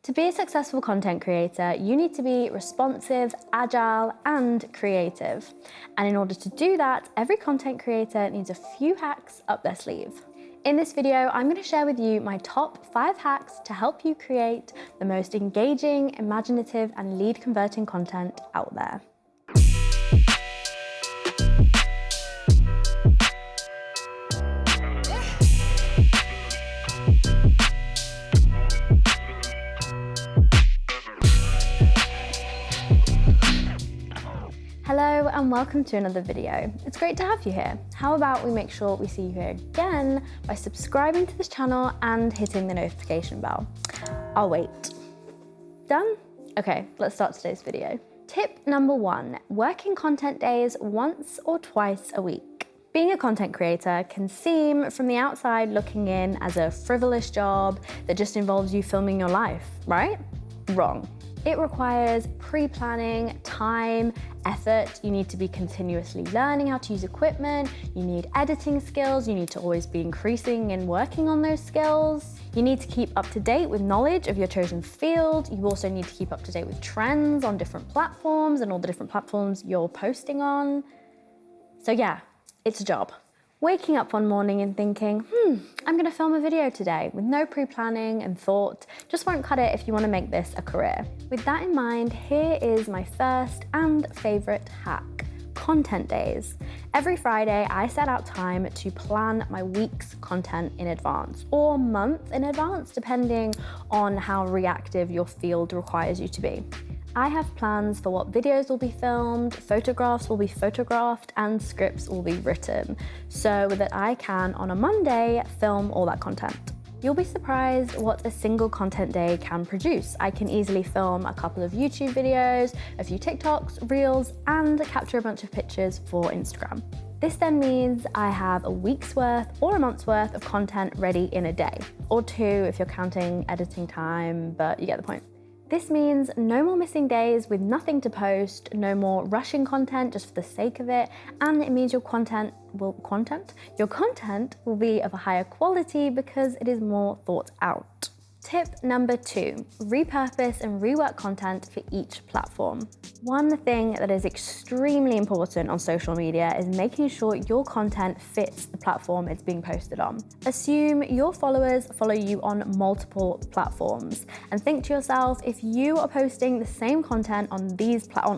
To be a successful content creator, you need to be responsive, agile, and creative. And in order to do that, every content creator needs a few hacks up their sleeve. In this video, I'm going to share with you my top 5 hacks to help you create the most engaging, imaginative, and lead converting content out there. Hello and welcome to another video. It's great to have you here. How about we make sure we see you here again by subscribing to this channel and hitting the notification bell. I'll wait. Done? Okay, let's start today's video. Tip number 1, working content days once or twice a week. Being a content creator can seem, from the outside looking in, as a frivolous job that just involves you filming your life, right? Wrong. It requires pre-planning, time, effort. You need to be continuously learning how to use equipment. You need editing skills. You need to always be increasing and working on those skills. You need to keep up to date with knowledge of your chosen field. You also need to keep up to date with trends on different platforms and all the different platforms you're posting on. So yeah, it's a job. Waking up one morning and thinking, I'm gonna film a video today with no pre-planning and thought just won't cut it if you wanna make this a career. With that in mind, here is my first and favorite hack, content days. Every Friday, I set out time to plan my week's content in advance or month in advance, depending on how reactive your field requires you to be. I have plans for what videos will be filmed, photographs will be photographed, and scripts will be written, so that I can, on a Monday, film all that content. You'll be surprised what a single content day can produce. I can easily film a couple of YouTube videos, a few TikToks, Reels, and capture a bunch of pictures for Instagram. This then means I have a week's worth or a month's worth of content ready in a day, or 2 if you're counting editing time, but you get the point. This means no more missing days with nothing to post, no more rushing content just for the sake of it, and it means your content will be of a higher quality because it is more thought out. Tip number 2, repurpose and rework content for each platform. One thing that is extremely important on social media is making sure your content fits the platform it's being posted on. Assume your followers follow you on multiple platforms and think to yourself, if you are posting the same content on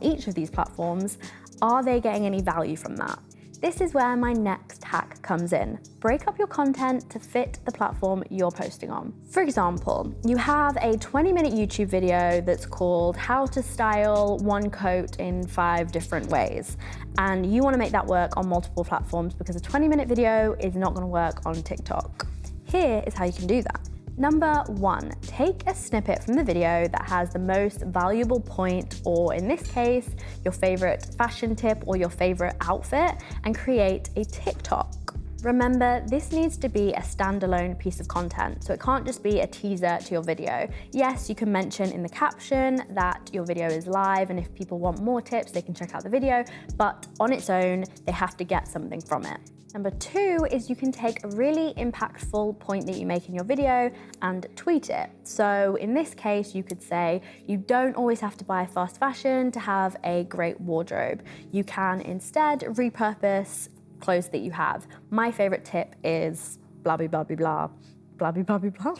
each of these platforms, are they getting any value from that? This is where my next hack comes in. Break up your content to fit the platform you're posting on. For example, you have a 20-minute YouTube video that's called How to Style One Coat in 5 Different Ways. And you want to make that work on multiple platforms because a 20-minute video is not going to work on TikTok. Here is how you can do that. Number 1, take a snippet from the video that has the most valuable point, or in this case, your favorite fashion tip or your favorite outfit, and create a TikTok. Remember, this needs to be a standalone piece of content, so it can't just be a teaser to your video. Yes, you can mention in the caption that your video is live, and if people want more tips, they can check out the video, but on its own, they have to get something from it. Number 2 is you can take a really impactful point that you make in your video and tweet it. So in this case, you could say, you don't always have to buy fast fashion to have a great wardrobe. You can instead repurpose clothes that you have. My favorite tip is blah, blah, blah, blah, blah, blah, blah, blah,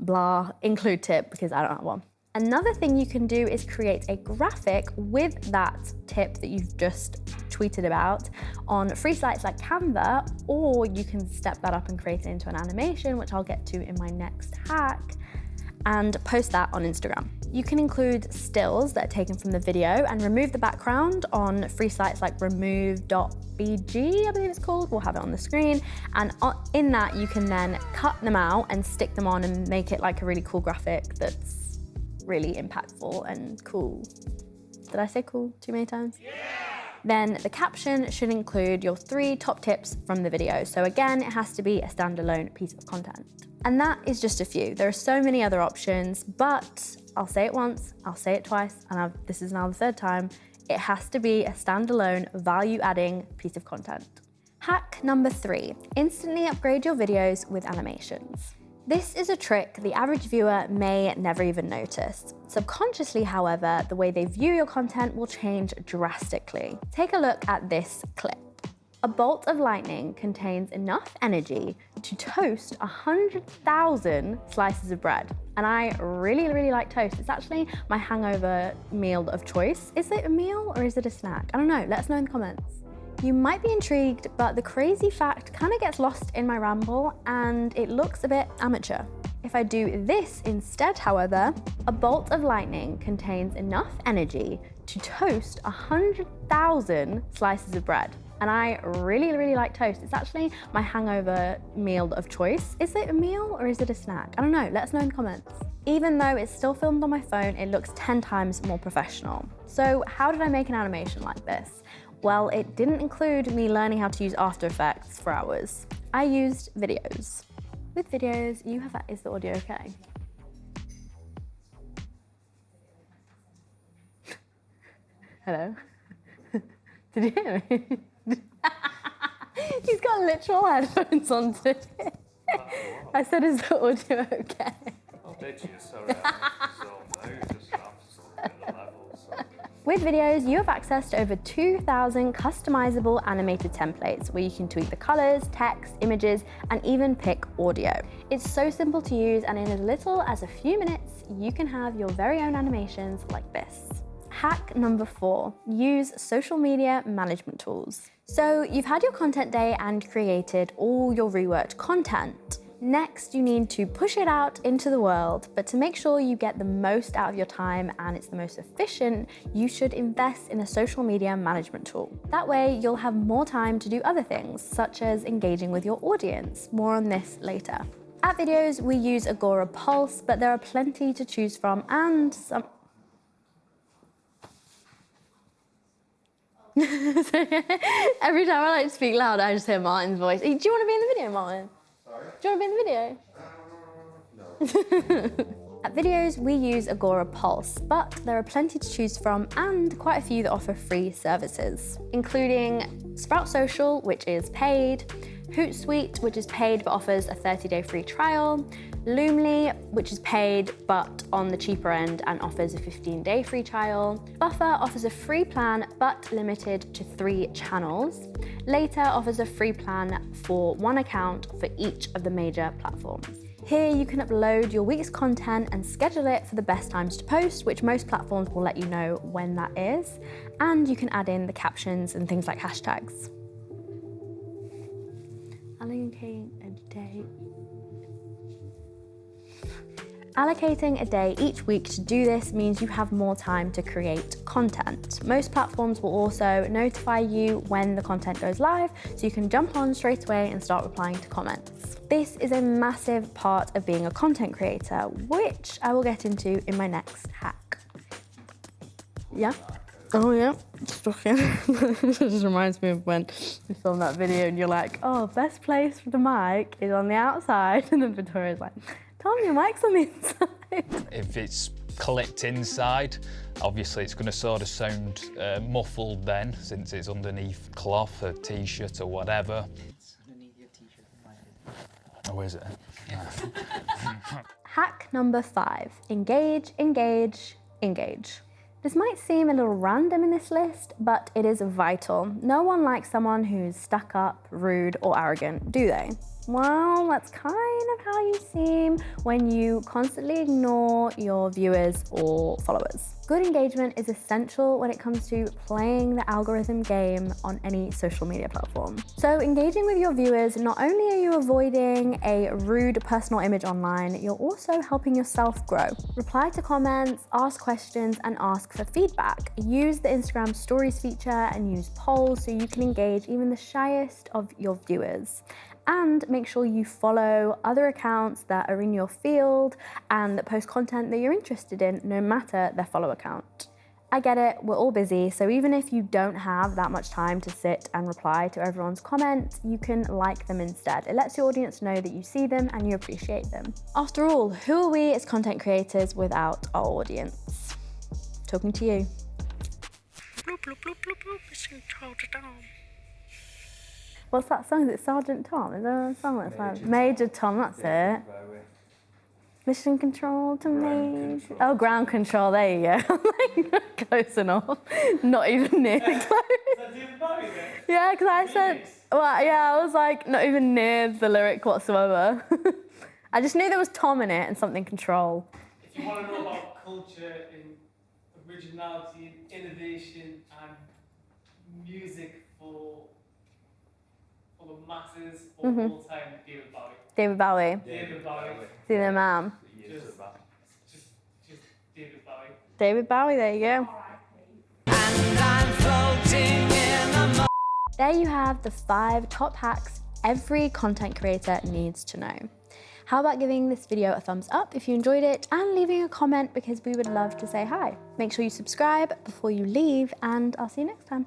blah, include tip because I don't have one. Another thing you can do is create a graphic with that tip that you've just tweeted about on free sites like Canva, or you can step that up and create it into an animation, which I'll get to in my next hack, and post that on Instagram. You can include stills that are taken from the video and remove the background on free sites like remove.bg, I believe it's called. We'll have it on the screen. And in that, you can then cut them out and stick them on and make it like a really cool graphic that's really impactful and cool. Did I say cool too many times? Yeah! Then the caption should include your 3 top tips from the video. So again, it has to be a standalone piece of content. And that is just a few. There are so many other options, but I'll say it once, I'll say it twice, and this is now the 3rd time. It has to be a standalone, value-adding piece of content. Hack number 3, instantly upgrade your videos with animations. This is a trick the average viewer may never even notice. Subconsciously, however, the way they view your content will change drastically. Take a look at this clip. A bolt of lightning contains enough energy to toast 100,000 slices of bread. And I really, really like toast. It's actually my hangover meal of choice. Is it a meal or is it a snack? I don't know, let us know in the comments. You might be intrigued, but the crazy fact kind of gets lost in my ramble and it looks a bit amateur. If I do this instead, however, a bolt of lightning contains enough energy to toast 100,000 slices of bread. And I really, really like toast. It's actually my hangover meal of choice. Is it a meal or is it a snack? I don't know, let us know in the comments. Even though it's still filmed on my phone, it looks 10 times more professional. So how did I make an animation like this? Well, it didn't include me learning how to use After Effects for hours. I used Viddyoze. With Viddyoze, you have, is the audio okay? Hello? Did you hear me? He's got literal headphones on today. I said, is the audio okay? Oh, did you? Sorry, I'm zoned out, just absolutely at the level, so. With Viddyoze, you have access to over 2,000 customizable animated templates where you can tweak the colors, text, images, and even pick audio. It's so simple to use, and in as little as a few minutes, you can have your very own animations like this. Hack number 4, use social media management tools. So you've had your content day and created all your reworked content. Next, you need to push it out into the world, but to make sure you get the most out of your time and it's the most efficient, you should invest in a social media management tool. That way, you'll have more time to do other things, such as engaging with your audience. More on this later. At Viddyoze, we use Repurpose, but there are plenty to choose from and some... Every time I speak loud, I just hear Martin's voice. Do you want to be in the video, Martin? Sorry? Do you want to be in the video? No. At Viddyoze, we use Repurpose, but there are plenty to choose from and quite a few that offer free services, including Sprout Social, which is paid, Hootsuite, which is paid but offers a 30-day free trial, Loomly, which is paid but on the cheaper end and offers a 15-day free trial, Buffer offers a free plan but limited to 3 channels, Later offers a free plan for 1 account for each of the major platforms. Here you can upload your week's content and schedule it for the best times to post, which most platforms will let you know when that is, and you can add in the captions and things like hashtags. Allocating a day each week to do this means you have more time to create content. Most platforms will also notify you when the content goes live, so you can jump on straight away and start replying to comments. This is a massive part of being a content creator, which I will get into in my next hack. Yeah? Oh yeah, this just reminds me of when we filmed that video and you're like, oh, best place for the mic is on the outside, and then Victoria's like, Tom, your mic's on the inside. If it's clipped inside, obviously it's going to sort of sound muffled then, since it's underneath cloth, a t-shirt or whatever. It's underneath your t-shirt. Oh, is it? Yeah. Hack number 5, engage, engage, engage. This might seem a little random in this list, but it is vital. No one likes someone who's stuck up, rude, or arrogant, do they? Well, that's kind of how you seem when you constantly ignore your viewers or followers. Good engagement is essential when it comes to playing the algorithm game on any social media platform. So engaging with your viewers, not only are you avoiding a rude personal image online, you're also helping yourself grow. Reply to comments, ask questions, and ask for feedback. Use the Instagram stories feature and use polls so you can engage even the shyest of your viewers. And make sure you follow other accounts that are in your field and that post content that you're interested in, no matter their follow account. I get it, we're all busy, so even if you don't have that much time to sit and reply to everyone's comments, you can like them instead. It lets your audience know that you see them and you appreciate them. After all, who are we as content creators without our audience? Talking to you. Bloop, bloop, bloop, bloop, bloop. It's What's that song? Is it Sergeant Tom? Is there a song that's like Major Tom? That's it. Mission control to me. control. Oh, ground control. There you go. Like, close enough. Not even near close. Is that David Bowie then? Yeah, because I said, Remix. well, yeah, I was like not even near the lyric whatsoever. I just knew there was Tom in it and something control. If you want to know about culture and originality and innovation and music for the masses of all time, David Bowie. David Bowie. David Bowie. See the man. Just David Bowie. David Bowie, there you go. There you have the 5 top hacks every content creator needs to know. How about giving this video a thumbs up if you enjoyed it and leaving a comment because we would love to say hi. Make sure you subscribe before you leave and I'll see you next time.